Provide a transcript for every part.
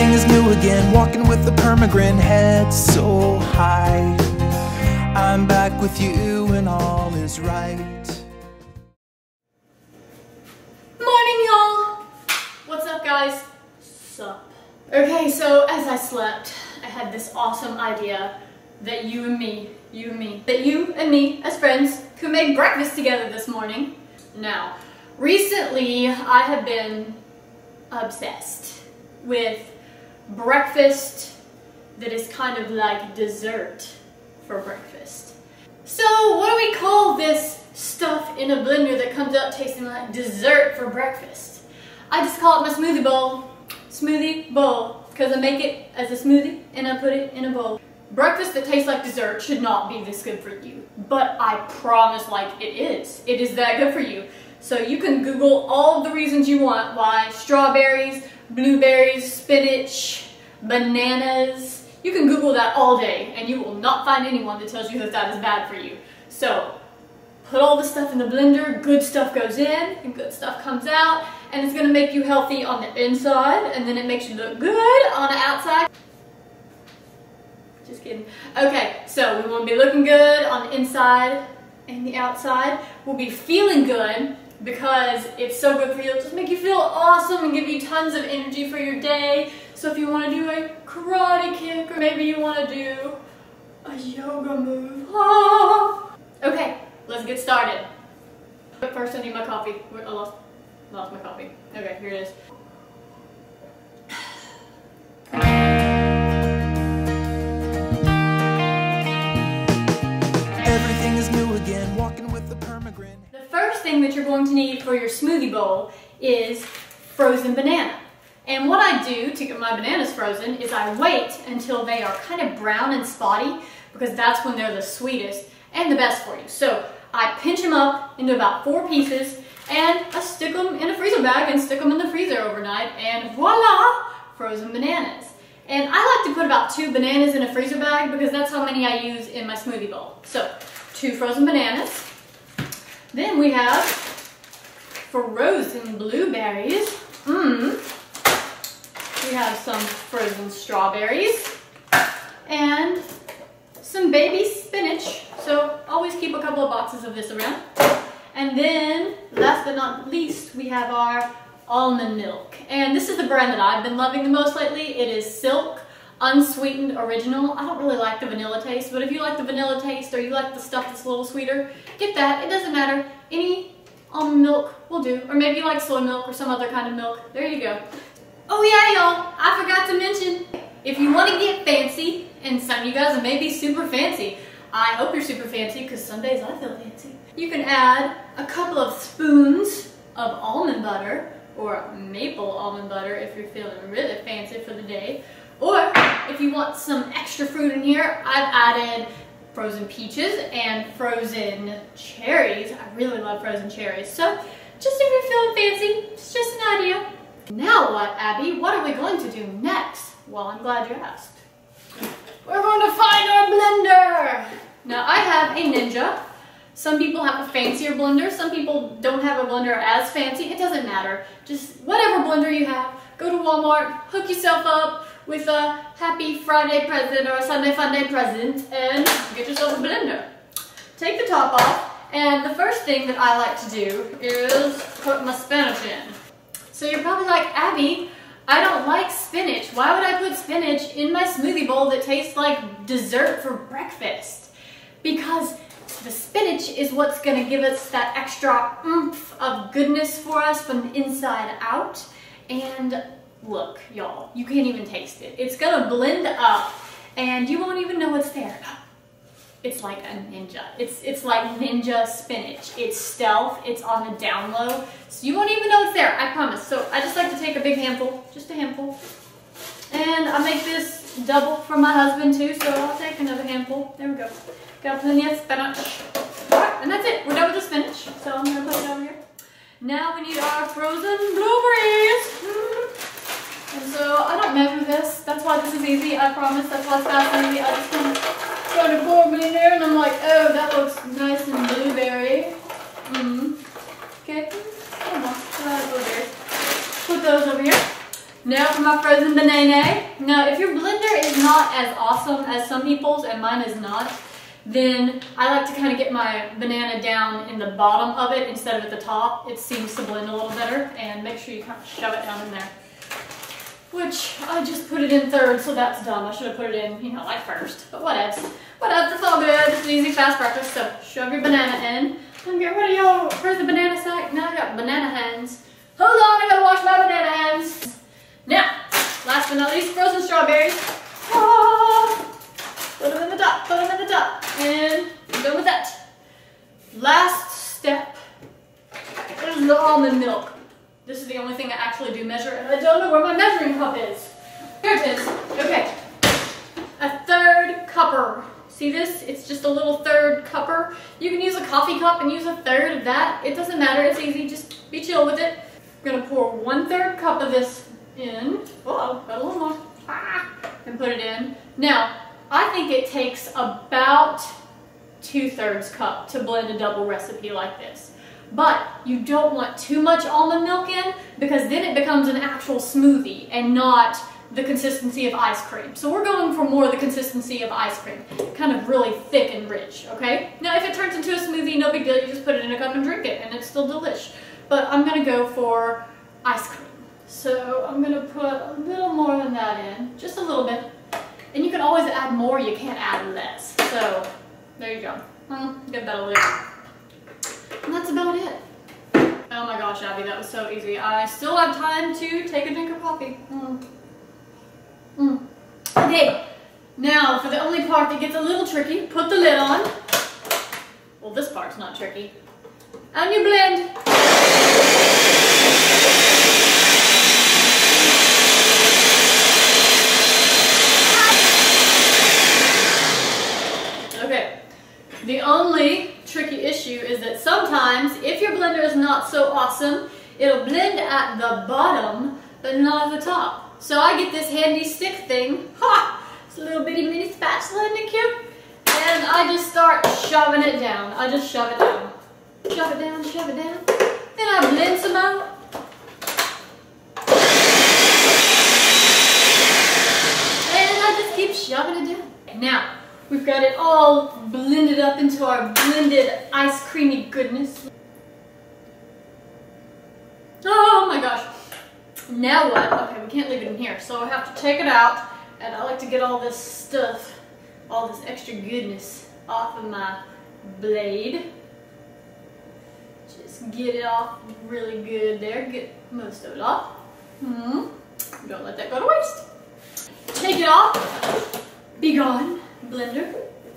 Everything is new again, walking with the permagrin, head so high. I'm back with you and all is right. Morning, y'all! What's up, guys? Sup? Okay, so as I slept, I had this awesome idea that you and me as friends could make breakfast together this morning. Now, recently I have been obsessed with breakfast that is kind of like dessert for breakfast. So what do we call this stuff in a blender that comes out tasting like dessert for breakfast? I just call it my smoothie bowl, because I make it as a smoothie and I put it in a bowl. Breakfast that tastes like dessert should not be this good for you, but I promise like it is. It is that good for you. So you can Google all the reasons you want why strawberries, blueberries, spinach, bananas. You can Google that all day and you will not find anyone that tells you that that is bad for you. So put all the stuff in the blender, good stuff goes in and good stuff comes out, and it's gonna make you healthy on the inside and then it makes you look good on the outside. Just kidding. Okay, so we want to be looking good on the inside and the outside. We'll be feeling good because it's so good for you. It'll just make you feel awesome and give you tons of energy for your day. So if you want to do a karate kick or maybe you want to do a yoga move. Oh. Okay, let's get started. But first I need my coffee. I lost my coffee. Okay, here it is. Everything is new again, walking with the permagrin. The first thing that you're going to need for your smoothie bowl is frozen banana. And what I do to get my bananas frozen is I wait until they are kind of brown and spotty, because that's when they're the sweetest and the best for you. So I pinch them up into about 4 pieces and I stick them in a freezer bag and stick them in the freezer overnight, and voila, frozen bananas. And I like to put about 2 bananas in a freezer bag because that's how many I use in my smoothie bowl. So 2 frozen bananas. Then we have frozen blueberries. We have some frozen strawberries and some baby spinach. So always keep a couple of boxes of this around. And then last but not least, we have our almond milk. And this is the brand that I've been loving the most lately. It is Silk Unsweetened Original. I don't really like the vanilla taste, but if you like the vanilla taste or you like the stuff that's a little sweeter, get that. It doesn't matter. Any almond milk will do. Or maybe you like soy milk or some other kind of milk. There you go. Oh yeah, y'all, I forgot to mention, if you want to get fancy, and some of you guys are maybe super fancy, I hope you're super fancy because some days I feel fancy. You can add a couple of spoons of almond butter or maple almond butter if you're feeling really fancy for the day. Or if you want some extra fruit in here, I've added frozen peaches and frozen cherries. I really love frozen cherries. So just if you're feeling fancy, it's just an idea. Now what, Abby? What are we going to do next? Well, I'm glad you asked. We're going to find our blender. Now I have a Ninja. Some people have a fancier blender. Some people don't have a blender as fancy. It doesn't matter. Just whatever blender you have, go to Walmart, hook yourself up with a happy Friday present or a Sunday fun day present and get yourself a blender. Take the top off, and the first thing that I like to do is put my spinach in. So you're probably like, Abby, I don't like spinach. Why would I put spinach in my smoothie bowl that tastes like dessert for breakfast? Because the spinach is what's going to give us that extra oomph of goodness for us from the inside out. And look, y'all, you can't even taste it. It's going to blend up and you won't even know it's there. It's like a ninja. It's like ninja spinach. It's stealth. It's on the down low. So you won't even know it's there, I promise. So I just like to take a big handful, just a handful. And I make this double for my husband too, so I'll take another handful. There we go. Got plenty of spinach. Alright, and that's it. We're done with the spinach. So I'm going to put it over here. Now we need our frozen blueberries. And so I don't measure this. That's why this is easy, I promise. That's why it's fast and easy. I just kind of pour them in there and I'm like, oh, that looks nice and blueberry. Okay. Put those over here. Now for my frozen banana. Now, if your blender is not as awesome as some people's, and mine is not, then I like to kind of get my banana down in the bottom of it instead of at the top. It seems to blend a little better, and make sure you kind of shove it down in there. Which, I just put it in third, so that's dumb. I should have put it in, you know, like first. But whatevs. Whatevs, it's all good. It's an easy, fast breakfast. So, shove your banana in. And get rid of your, where's the banana sack? Now I got banana hands. Hold on, I gotta wash my banana hands. Now, last but not least, frozen strawberries. Put them in the top, put them in the top. And I'm done with that. Last step is the almond milk. This is the only thing I actually do measure, and I don't know where my measuring cup is. Here it is. Okay. A third cupper. See this? It's just a little third cupper. You can use a coffee cup and use a third of that. It doesn't matter. It's easy. Just be chill with it. I'm going to pour 1/3 cup of this in. Whoa, got a little more. And put it in. Now, I think it takes about 2/3 cup to blend a double recipe like this. But you don't want too much almond milk in, because then it becomes an actual smoothie and not the consistency of ice cream. So we're going for more the consistency of ice cream. Kind of really thick and rich, okay? Now if it turns into a smoothie, no big deal. You just put it in a cup and drink it, and it's still delish. But I'm gonna go for ice cream. So I'm gonna put a little more than that in, just a little bit. And you can always add more, you can't add less. So there you go. Give that a lid. And that's about it. Oh my gosh, Abby, that was so easy. I still have time to take a drink of coffee. Okay, now for the only part that gets a little tricky, put the lid on. Well, this part's not tricky. And you blend. Okay, the only tricky issue is that sometimes, if your blender is not so awesome, it'll blend at the bottom, but not at the top. So I get this handy stick thing. Ha! It's a little bitty mini spatula, isn't it cute? And I just start shoving it down. I just shove it down. Shove it down, shove it down. Then I blend some out. And I just keep shoving it down. Now, we've got it all blended up into our blended ice creamy goodness. Oh my gosh. Now what? Okay, we can't leave it in here, so I have to take it out, and I like to get all this stuff, all this extra goodness off of my blade. Just get it off really good there. Get most of it off. Don't let that go to waste. Take it off. Be gone, blender.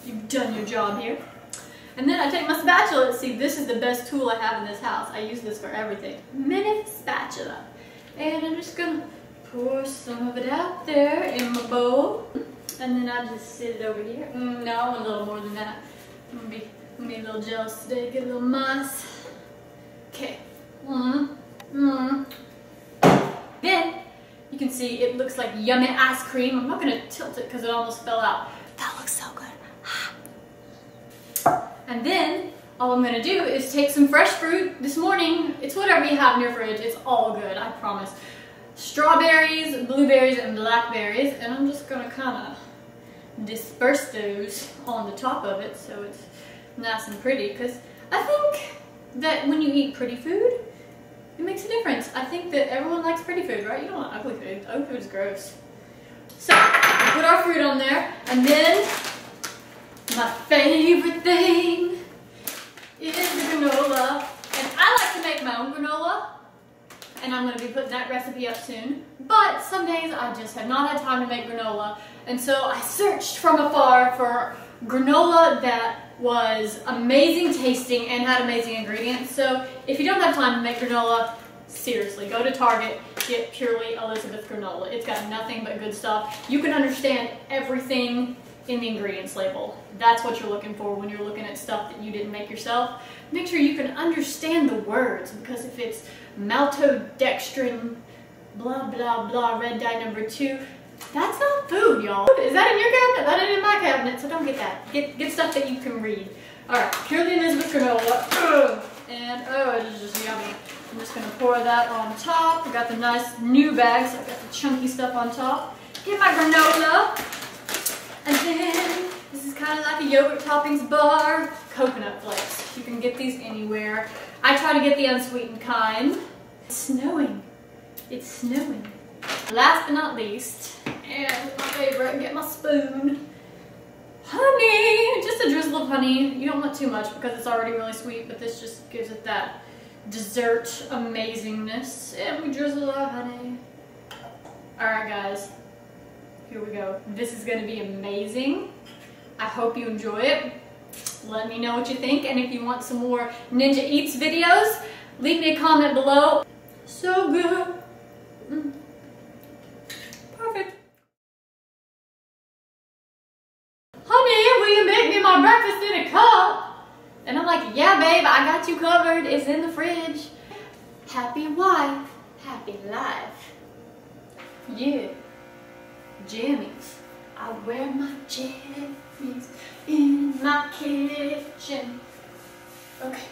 You've done your job here. And then I take my spatula. See, this is the best tool I have in this house. I use this for everything. Mini spatula. And I'm just gonna pour some of it out there in my bowl. And then I just sit it over here. No, I want a little more than that. I'm gonna be a little jealous today, get a little moss. Okay. Then you can see it looks like yummy ice cream. I'm not gonna tilt it because it almost fell out. That looks so good. And then all I'm gonna do is take some fresh fruit. This morning, it's whatever you have in your fridge. It's all good, I promise. Strawberries, blueberries, and blackberries. And I'm just gonna kind of disperse those on the top of it so it's nice and pretty. Because I think that when you eat pretty food, it makes a difference. I think that everyone likes pretty food, right? You don't want ugly food. Ugly food is gross. So, we put our fruit on there, and then my favorite thing is the granola. And I like to make my own granola, and I'm going to be putting that recipe up soon. But some days I just have not had time to make granola, and so I searched from afar for granola that was amazing tasting and had amazing ingredients. So if you don't have time to make granola, seriously, go to Target, get purely Elizabeth granola. It's got nothing but good stuff. You can understand everything in the ingredients label. That's what you're looking for when you're looking at stuff that you didn't make yourself. Make sure you can understand the words, because if it's maltodextrin, blah, blah, blah, red dye number 2, that's not food, y'all. Is that in your cabinet? That ain't in my cabinet, so don't get that. Get stuff that you can read. Alright, purely Elizabeth granola. And oh, it is just yummy. I'm just gonna pour that on top. I got the nice new bag, so I got the chunky stuff on top. Get my granola. And then, this is kind of like a yogurt toppings bar. Coconut flakes. You can get these anywhere. I try to get the unsweetened kind. It's snowing. It's snowing. Last but not least, and my favorite, get my spoon. Honey! Just a drizzle of honey. You don't want too much because it's already really sweet, but this just gives it that dessert amazingness. And we drizzle our honey. Alright guys, here we go. This is going to be amazing. I hope you enjoy it. Let me know what you think, and if you want some more Ninja Eats videos, leave me a comment below. So good. Perfect. Honey, will you make me my breakfast in a cup? And I'm like, yeah babe, I got you covered. It's in the fridge. Happy wife, happy life. Yeah. Jammies. I wear my jammies in my kitchen. Okay.